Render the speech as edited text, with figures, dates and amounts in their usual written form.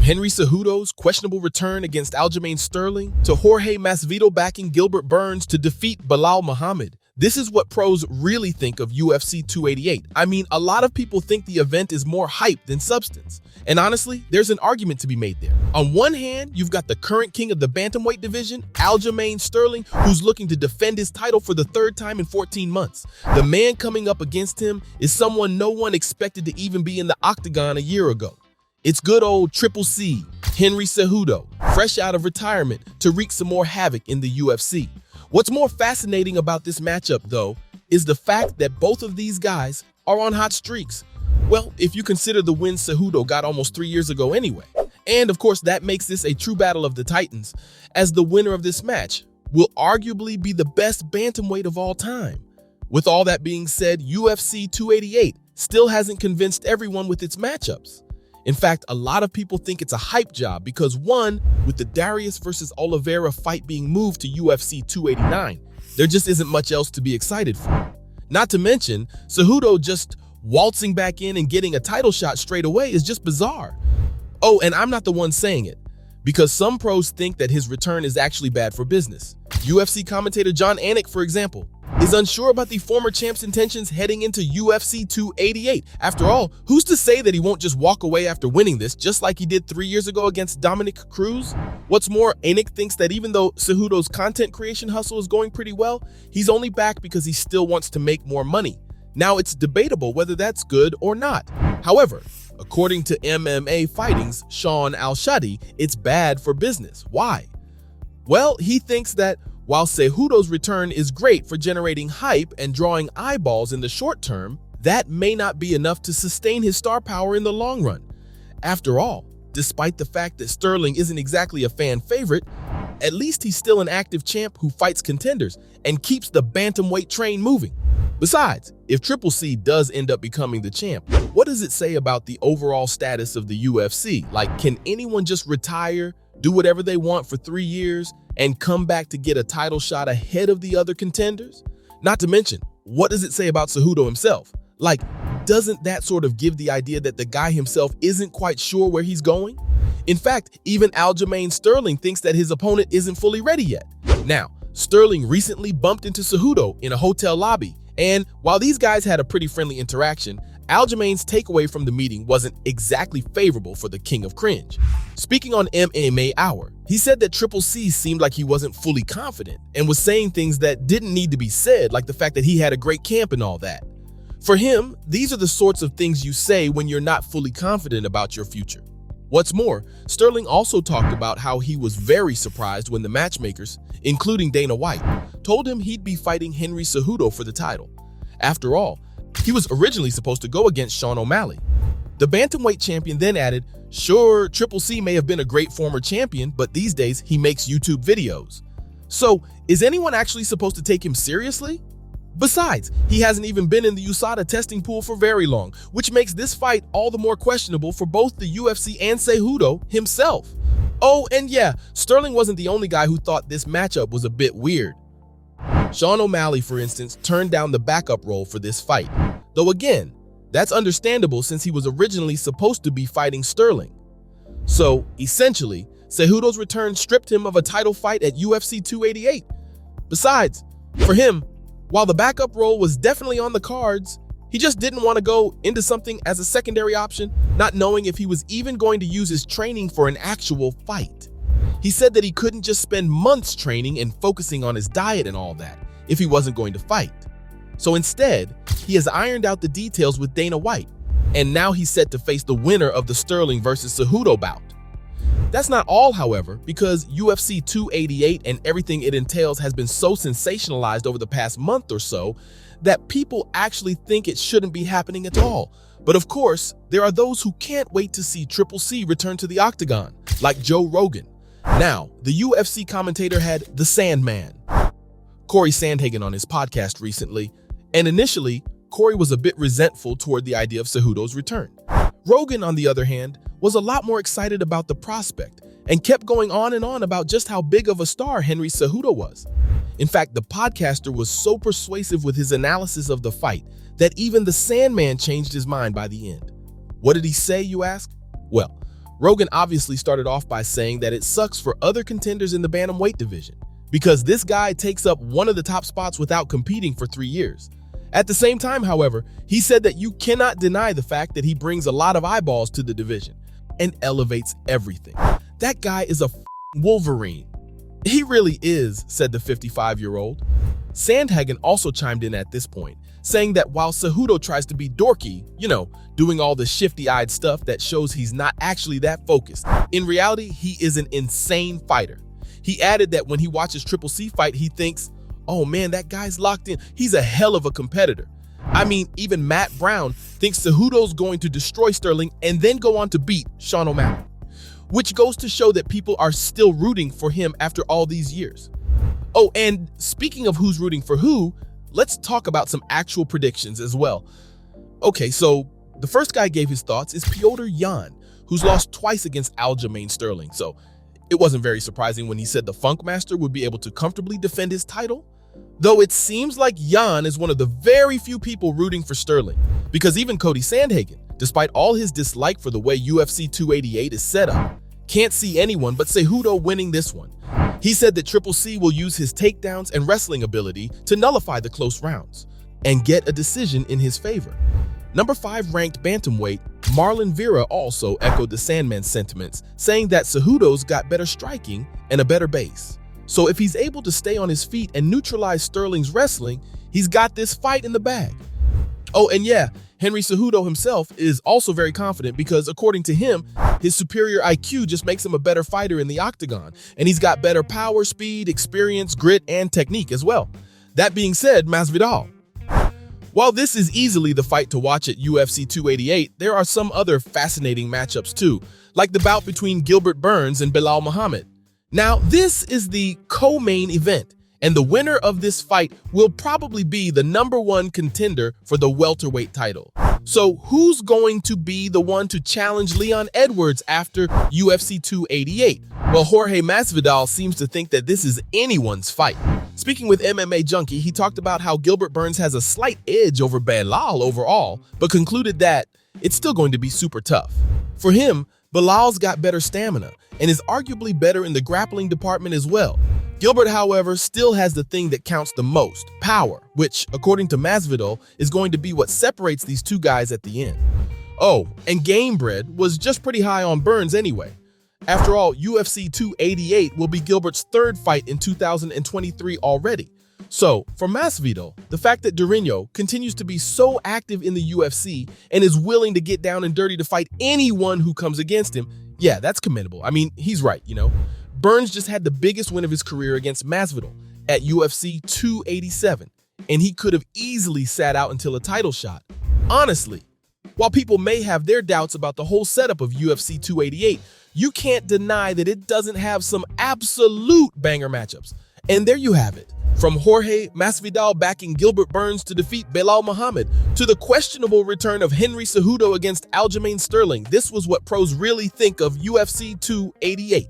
Henry Cejudo's questionable return against Aljamain Sterling to Jorge Masvidal backing Gilbert Burns to defeat Belal Muhammad. This is what pros really think of UFC 288. I mean, a lot of people think the event is more hype than substance. And honestly, there's an argument to be made there. On one hand, you've got the current king of the bantamweight division, Aljamain Sterling, who's looking to defend his title for the third time in 14 months. The man coming up against him is someone no one expected to even be in the octagon a year ago. It's good old Triple C, Henry Cejudo, fresh out of retirement to wreak some more havoc in the UFC. What's more fascinating about this matchup, though, is the fact that both of these guys are on hot streaks. Well, if you consider the win Cejudo got almost 3 years ago anyway. And of course, that makes this a true battle of the Titans, as the winner of this match will arguably be the best bantamweight of all time. With all that being said, UFC 288 still hasn't convinced everyone with its matchups. In fact, a lot of people think it's a hype job because one, with the Darius versus Oliveira fight being moved to UFC 289, there just isn't much else to be excited for. Not to mention, Cejudo just waltzing back in and getting a title shot straight away is just bizarre. Oh, and I'm not the one saying it, because some pros think that his return is actually bad for business. UFC commentator John Anik, for example, is unsure about the former champ's intentions heading into UFC 288. After all, who's to say that he won't just walk away after winning this, just like he did 3 years ago against Dominic Cruz? What's more, Anik thinks that even though Cejudo's content creation hustle is going pretty well, he's only back because he still wants to make more money. Now, it's debatable whether that's good or not. However, according to MMA Fighting's Sean Al-Shadi, it's bad for business. Why? Well, he thinks that while Cejudo's return is great for generating hype and drawing eyeballs in the short term, that may not be enough to sustain his star power in the long run. After all, despite the fact that Sterling isn't exactly a fan favorite, at least he's still an active champ who fights contenders and keeps the bantamweight train moving. Besides, if Triple C does end up becoming the champ, what does it say about the overall status of the UFC? Like, can anyone just retire, do whatever they want for 3 years, and come back to get a title shot ahead of the other contenders? Not to mention, what does it say about Cejudo himself? Like, doesn't that sort of give the idea that the guy himself isn't quite sure where he's going? In fact, even Aljamain Sterling thinks that his opponent isn't fully ready yet. Now, Sterling recently bumped into Cejudo in a hotel lobby, and while these guys had a pretty friendly interaction, Aljamain's takeaway from the meeting wasn't exactly favorable for the king of cringe. Speaking on MMA Hour, he said that Triple C seemed like he wasn't fully confident and was saying things that didn't need to be said, like the fact that he had a great camp and all that. For him, these are the sorts of things you say when you're not fully confident about your future. What's more, Sterling also talked about how he was very surprised when the matchmakers, including Dana White, told him he'd be fighting Henry Cejudo for the title. After all, he was originally supposed to go against Sean O'Malley. The bantamweight champion then added, sure, Triple C may have been a great former champion, but these days he makes YouTube videos. So, is anyone actually supposed to take him seriously? Besides, he hasn't even been in the USADA testing pool for very long, which makes this fight all the more questionable for both the UFC and Cejudo himself. Oh, and yeah, Sterling wasn't the only guy who thought this matchup was a bit weird. Sean O'Malley, for instance, turned down the backup role for this fight. Though again, that's understandable since he was originally supposed to be fighting Sterling. So, essentially, Cejudo's return stripped him of a title fight at UFC 288. Besides, for him, while the backup role was definitely on the cards, he just didn't want to go into something as a secondary option, not knowing if he was even going to use his training for an actual fight. He said that he couldn't just spend months training and focusing on his diet and all that if he wasn't going to fight. So instead, he has ironed out the details with Dana White, and now he's set to face the winner of the Sterling versus Cejudo bout. That's not all, however, because UFC 288 and everything it entails has been so sensationalized over the past month or so that people actually think it shouldn't be happening at all. But of course, there are those who can't wait to see Triple C return to the octagon, like Joe Rogan. Now, the UFC commentator had the Sandman, Corey Sandhagen, on his podcast recently, and initially, Corey was a bit resentful toward the idea of Cejudo's return. Rogan, on the other hand, was a lot more excited about the prospect and kept going on and on about just how big of a star Henry Cejudo was. In fact, the podcaster was so persuasive with his analysis of the fight that even the Sandman changed his mind by the end. What did he say, you ask? Well, Rogan obviously started off by saying that it sucks for other contenders in the bantamweight division, because this guy takes up one of the top spots without competing for 3 years. At the same time, however, he said that you cannot deny the fact that he brings a lot of eyeballs to the division and elevates everything. That guy is a Wolverine. He really is, said the 55-year-old. Sandhagen also chimed in at this point, saying that while Cejudo tries to be dorky, doing all the shifty-eyed stuff that shows he's not actually that focused, in reality, he is an insane fighter. He added that when he watches Triple C fight, he thinks, oh man, that guy's locked in. He's a hell of a competitor. I mean, even Matt Brown thinks Cejudo's going to destroy Sterling and then go on to beat Sean O'Malley, which goes to show that people are still rooting for him after all these years. Oh, and speaking of who's rooting for who, let's talk about some actual predictions as well. Okay, so the first guy gave his thoughts is Petr Yan, who's lost twice against Aljamain Sterling. So it wasn't very surprising when he said the Funkmaster would be able to comfortably defend his title. Though it seems like Yan is one of the very few people rooting for Sterling, because even Cody Sandhagen, despite all his dislike for the way UFC 288 is set up, can't see anyone but Cejudo winning this one. He said that Triple C will use his takedowns and wrestling ability to nullify the close rounds and get a decision in his favor. Number 5 ranked bantamweight Marlon Vera also echoed the Sandman's sentiments, saying that Cejudo's got better striking and a better base. So if he's able to stay on his feet and neutralize Sterling's wrestling, he's got this fight in the bag. Oh, and yeah, Henry Cejudo himself is also very confident because, according to him, his superior IQ just makes him a better fighter in the octagon, and he's got better power, speed, experience, grit, and technique as well. That being said, Masvidal. While this is easily the fight to watch at UFC 288, there are some other fascinating matchups too, like the bout between Gilbert Burns and Belal Muhammad. Now, this is the co-main event, and the winner of this fight will probably be the #1 contender for the welterweight title. So who's going to be the one to challenge Leon Edwards after UFC 288? Well, Jorge Masvidal seems to think that this is anyone's fight. Speaking with MMA Junkie, he talked about how Gilbert Burns has a slight edge over Belal overall, but concluded that it's still going to be super tough. For him, Belal's got better stamina and is arguably better in the grappling department as well. Gilbert, however, still has the thing that counts the most, power, which, according to Masvidal, is going to be what separates these two guys at the end. Oh, and Gamebred was just pretty high on Burns anyway. After all, UFC 288 will be Gilbert's 3rd fight in 2023 already. So, for Masvidal, the fact that Durinho continues to be so active in the UFC and is willing to get down and dirty to fight anyone who comes against him, yeah, that's commendable. I mean, he's right, Burns just had the biggest win of his career against Masvidal at UFC 287, and he could have easily sat out until a title shot. Honestly, while people may have their doubts about the whole setup of UFC 288, you can't deny that it doesn't have some absolute banger matchups. And there you have it. From Jorge Masvidal backing Gilbert Burns to defeat Belal Muhammad, to the questionable return of Henry Cejudo against Aljamain Sterling, this was what pros really think of UFC 288.